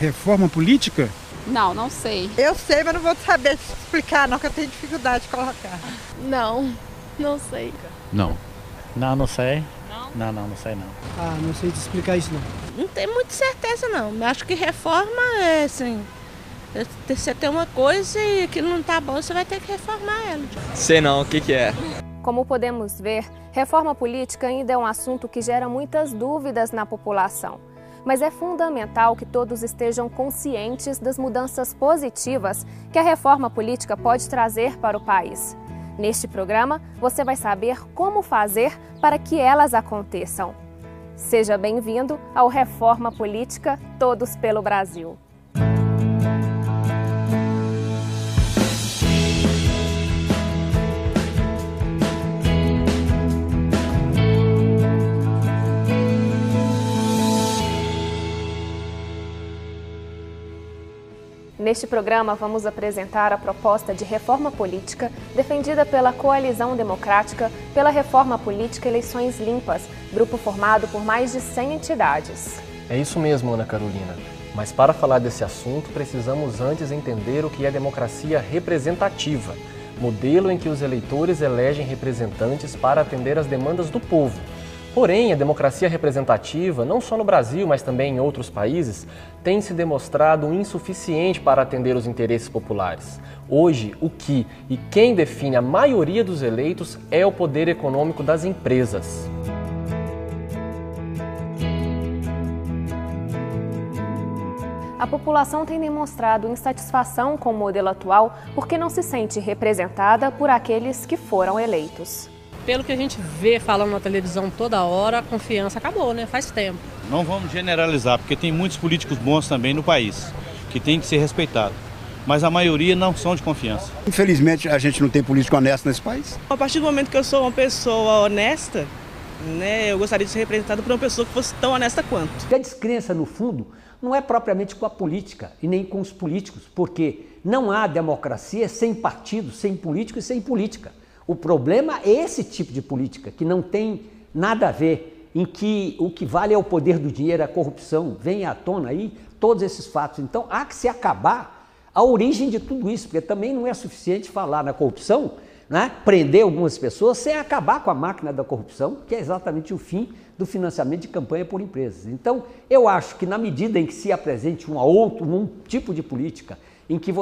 Reforma política? Não, não sei. Eu sei, mas não vou saber explicar não, que eu tenho dificuldade de colocar. Não sei. Não. Não sei. Não? Não sei não. Não sei te explicar isso não. Não tem muita certeza não. Acho que reforma é assim, você tem uma coisa e que não tá bom, você vai ter que reformar ela. Sei não, o que é? Como podemos ver, reforma política ainda é um assunto que gera muitas dúvidas na população. Mas é fundamental que todos estejam conscientes das mudanças positivas que a reforma política pode trazer para o país. Neste programa, você vai saber como fazer para que elas aconteçam. Seja bem-vindo ao Reforma Política Todos pelo Brasil. Neste programa, vamos apresentar a proposta de reforma política defendida pela Coalizão Democrática pela Reforma Política Eleições Limpas, grupo formado por mais de 100 entidades. É isso mesmo, Ana Carolina. Mas para falar desse assunto, precisamos antes entender o que é democracia representativa, modelo em que os eleitores elegem representantes para atender às demandas do povo. Porém, a democracia representativa, não só no Brasil, mas também em outros países, tem se demonstrado insuficiente para atender os interesses populares. Hoje, o que e quem define a maioria dos eleitos é o poder econômico das empresas. A população tem demonstrado insatisfação com o modelo atual porque não se sente representada por aqueles que foram eleitos. Pelo que a gente vê falando na televisão toda hora, a confiança acabou, né? Faz tempo. Não vamos generalizar, porque tem muitos políticos bons também no país, que tem que ser respeitado. Mas a maioria não são de confiança. Infelizmente, a gente não tem político honesto nesse país. A partir do momento que eu sou uma pessoa honesta, né, eu gostaria de ser representado por uma pessoa que fosse tão honesta quanto. A descrença, no fundo, não é propriamente com a política e nem com os políticos, porque não há democracia sem partido, sem político e sem política. O problema é esse tipo de política, que não tem nada a ver, em que o que vale é o poder do dinheiro, a corrupção, vem à tona aí todos esses fatos. Então há que se acabar a origem de tudo isso, porque também não é suficiente falar na corrupção, né, prender algumas pessoas sem acabar com a máquina da corrupção, que é exatamente o fim do financiamento de campanha por empresas. Então eu acho que na medida em que se apresente um tipo de política, em que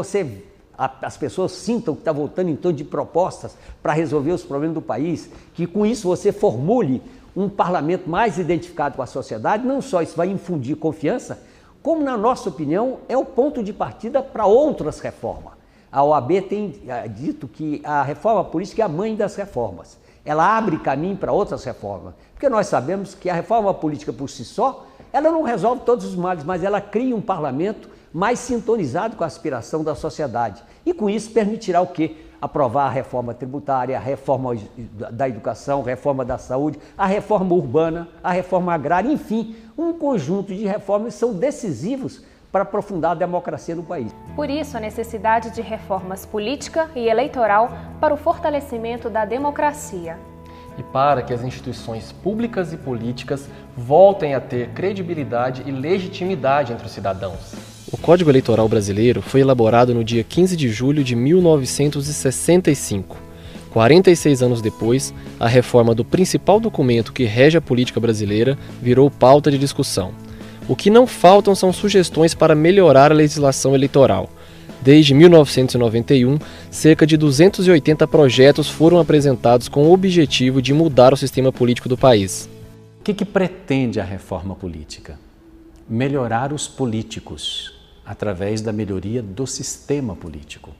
as pessoas sintam que está voltando em torno de propostas para resolver os problemas do país, que com isso você formule um parlamento mais identificado com a sociedade, não só isso vai infundir confiança, como na nossa opinião é o ponto de partida para outras reformas. A OAB tem dito que a reforma política é a mãe das reformas. Ela abre caminho para outras reformas, porque nós sabemos que a reforma política por si só, ela não resolve todos os males, mas ela cria um parlamento mais sintonizado com a aspiração da sociedade. E com isso permitirá o quê? Aprovar a reforma tributária, a reforma da educação, a reforma da saúde, a reforma urbana, a reforma agrária, enfim, um conjunto de reformas que são decisivos para aprofundar a democracia no país. Por isso, a necessidade de reformas política e eleitoral para o fortalecimento da democracia. E para que as instituições públicas e políticas voltem a ter credibilidade e legitimidade entre os cidadãos. O Código Eleitoral Brasileiro foi elaborado no dia 15 de julho de 1965. 46 anos depois, a reforma do principal documento que rege a política brasileira virou pauta de discussão. O que não faltam são sugestões para melhorar a legislação eleitoral. Desde 1991, cerca de 280 projetos foram apresentados com o objetivo de mudar o sistema político do país. O que pretende a reforma política? Melhorar os políticos através da melhoria do sistema político.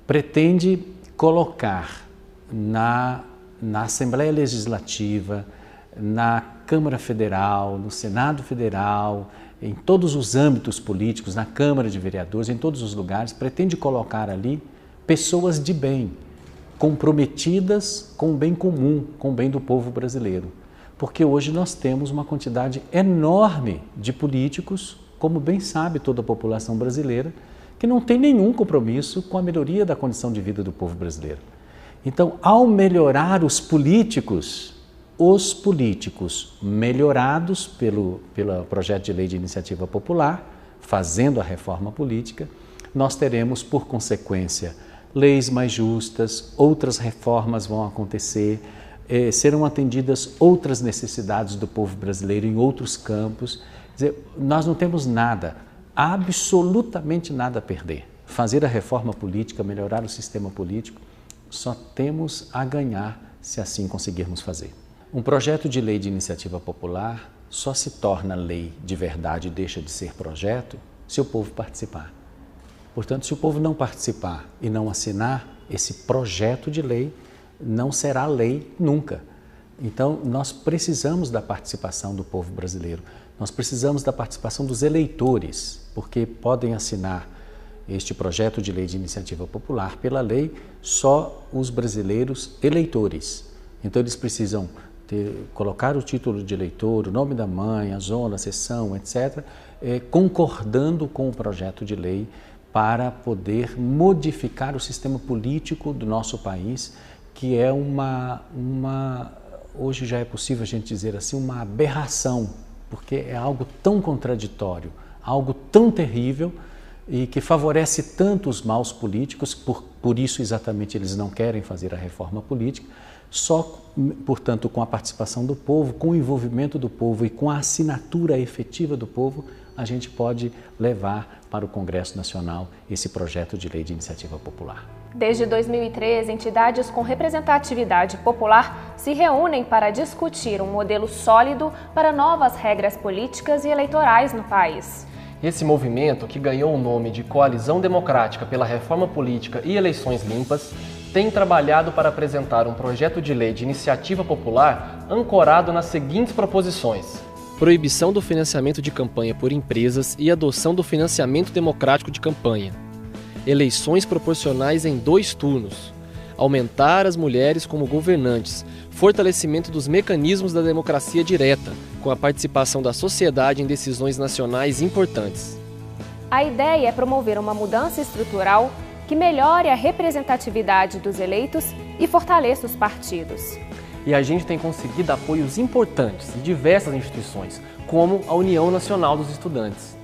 Pretende colocar na Assembleia Legislativa, na Câmara Federal, no Senado Federal, em todos os âmbitos políticos, na Câmara de Vereadores, em todos os lugares, pretende colocar ali pessoas de bem, comprometidas com o bem comum, com o bem do povo brasileiro. Porque hoje nós temos uma quantidade enorme de políticos, como bem sabe toda a população brasileira, que não tem nenhum compromisso com a melhoria da condição de vida do povo brasileiro. Então, ao melhorar os políticos, os políticos melhorados pelo projeto de lei de iniciativa popular, fazendo a reforma política, nós teremos, por consequência, leis mais justas, outras reformas vão acontecer, serão atendidas outras necessidades do povo brasileiro em outros campos. Quer dizer, nós não temos nada, absolutamente nada a perder. Fazer a reforma política, melhorar o sistema político, só temos a ganhar se assim conseguirmos fazer. Um projeto de lei de iniciativa popular só se torna lei de verdade e deixa de ser projeto se o povo participar. Portanto, se o povo não participar e não assinar esse projeto de lei, não será lei nunca. Então, nós precisamos da participação do povo brasileiro, nós precisamos da participação dos eleitores, porque podem assinar este projeto de lei de iniciativa popular pela lei só os brasileiros eleitores. Então, eles precisam colocar o título de eleitor, o nome da mãe, a zona, a seção, etc., concordando com o projeto de lei para poder modificar o sistema político do nosso país, que é hoje já é possível a gente dizer assim, uma aberração, porque é algo tão contraditório, algo tão terrível e que favorece tanto os maus políticos, por isso exatamente eles não querem fazer a reforma política, só, portanto, com a participação do povo, com o envolvimento do povo e com a assinatura efetiva do povo, a gente pode levar para o Congresso Nacional esse projeto de lei de iniciativa popular. Desde 2013, entidades com representatividade popular se reúnem para discutir um modelo sólido para novas regras políticas e eleitorais no país. Esse movimento, que ganhou o nome de Coalizão Democrática pela Reforma Política e Eleições Limpas, tem trabalhado para apresentar um projeto de lei de iniciativa popular ancorado nas seguintes proposições: proibição do financiamento de campanha por empresas e adoção do financiamento democrático de campanha, eleições proporcionais em 2 turnos, aumentar as mulheres como governantes, fortalecimento dos mecanismos da democracia direta, com a participação da sociedade em decisões nacionais importantes. A ideia é promover uma mudança estrutural que melhore a representatividade dos eleitos e fortaleça os partidos. E a gente tem conseguido apoios importantes em diversas instituições, como a União Nacional dos Estudantes.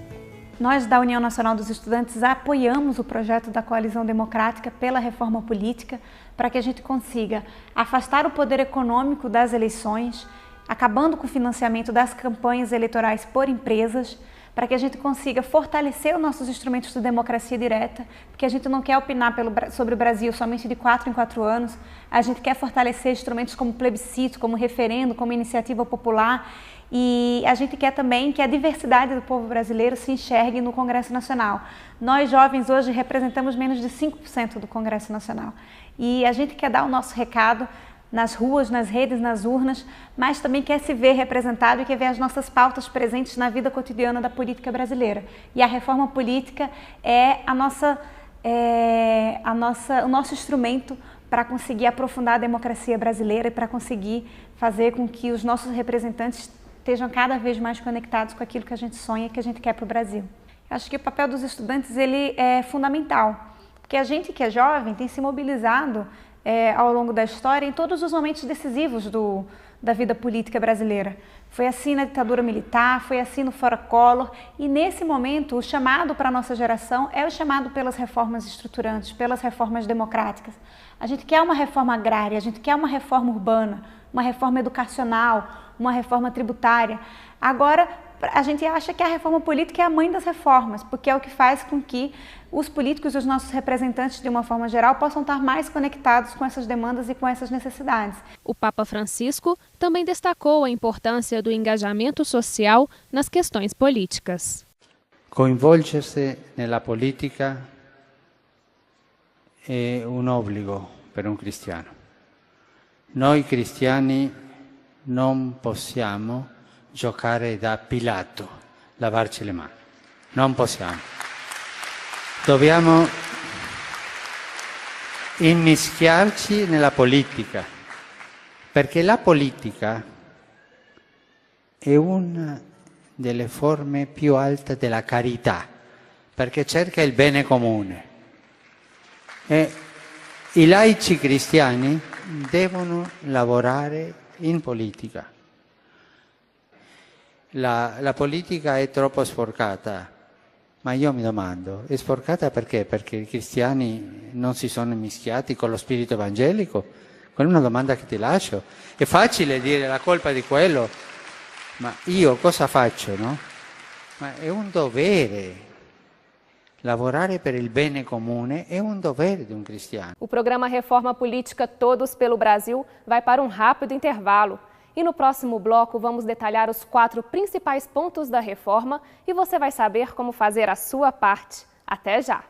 Nós da União Nacional dos Estudantes apoiamos o projeto da Coalizão Democrática pela Reforma Política para que a gente consiga afastar o poder econômico das eleições, acabando com o financiamento das campanhas eleitorais por empresas, para que a gente consiga fortalecer os nossos instrumentos de democracia direta, porque a gente não quer opinar sobre o Brasil somente de 4 em 4 anos, a gente quer fortalecer instrumentos como plebiscito, como referendo, como iniciativa popular, e a gente quer também que a diversidade do povo brasileiro se enxergue no Congresso Nacional. Nós, jovens, hoje representamos menos de 5% do Congresso Nacional, e a gente quer dar o nosso recado nas ruas, nas redes, nas urnas, mas também quer se ver representado e quer ver as nossas pautas presentes na vida cotidiana da política brasileira. E a reforma política é o nosso instrumento para conseguir aprofundar a democracia brasileira e para conseguir fazer com que os nossos representantes estejam cada vez mais conectados com aquilo que a gente sonha e que a gente quer para o Brasil. Eu acho que o papel dos estudantes ele é fundamental, porque a gente que é jovem tem se mobilizado ao longo da história em todos os momentos decisivos da vida política brasileira. Foi assim na ditadura militar, foi assim no Fora Collor, e nesse momento o chamado para a nossa geração é o chamado pelas reformas estruturantes, pelas reformas democráticas. A gente quer uma reforma agrária, a gente quer uma reforma urbana, uma reforma educacional, uma reforma tributária. Agora, a gente acha que a reforma política é a mãe das reformas, porque é o que faz com que os políticos e os nossos representantes, de uma forma geral, possam estar mais conectados com essas demandas e com essas necessidades. O Papa Francisco também destacou a importância do engajamento social nas questões políticas. Coinvolgersi nella politica è un obbligo per un cristiano. Noi cristiani non possiamo giocare da Pilato, lavarci le mani. Non possiamo. Dobbiamo immischiarci nella politica, perché la politica è una delle forme più alte della carità, perché cerca il bene comune. E i laici cristiani devono lavorare in politica. La politica è troppo sporcata, ma io mi domando, è sporcata perché? Perché i cristiani non si sono mischiati con lo spirito evangelico? Quella è una domanda che ti lascio. È facile dire la colpa di quello, ma io cosa faccio, no? Ma è un dovere. Lavorare per il bene comune é um dever de um cristiano. O programa Reforma Política Todos pelo Brasil vai para um rápido intervalo. E no próximo bloco vamos detalhar os 4 principais pontos da reforma e você vai saber como fazer a sua parte. Até já!